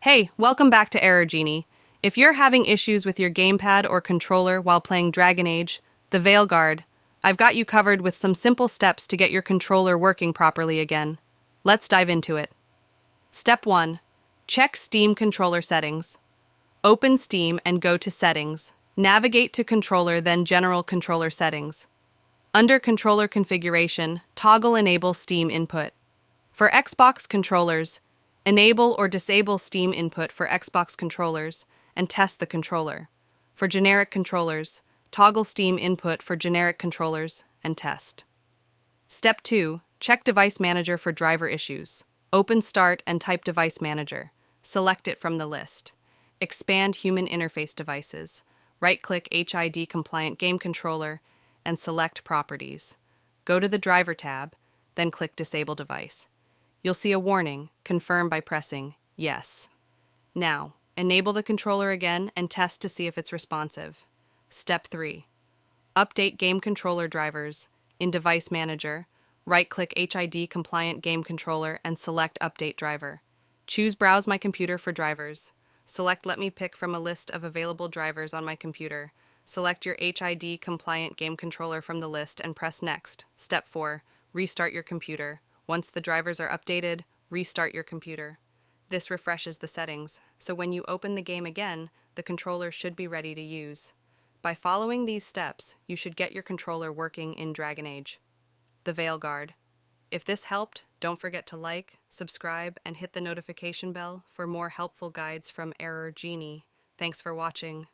Hey, welcome back to Error Genie. If you're having issues with your gamepad or controller while playing Dragon Age, the Veilguard, I've got you covered with some simple steps to get your controller working properly again. Let's dive into it. Step 1. Check Steam controller settings. Open Steam and go to Settings. Navigate to Controller, then General Controller Settings. Under Controller Configuration, toggle Enable Steam Input. For Xbox controllers, enable or disable Steam input for Xbox controllers and test the controller. For generic controllers, toggle Steam input for generic controllers and test. Step 2. Check Device Manager for driver issues. Open Start and type Device Manager. Select it from the list. Expand Human Interface Devices. Right-click HID Compliant Game Controller and select Properties. Go to the Driver tab, then click Disable Device. You'll see a warning, confirm by pressing Yes. Now, enable the controller again and test to see if it's responsive. Step 3. Update game controller drivers. In Device Manager, right-click HID Compliant Game Controller and select Update Driver. Choose Browse My Computer for drivers. Select Let me pick from a list of available drivers on my computer. Select your HID Compliant Game Controller from the list and press Next. Step 4. Restart your computer. Once the drivers are updated, restart your computer. This refreshes the settings, so when you open the game again, the controller should be ready to use. By following these steps, you should get your controller working in Dragon Age. The Veilguard. If this helped, don't forget to like, subscribe, and hit the notification bell for more helpful guides from Error Genie. Thanks for watching.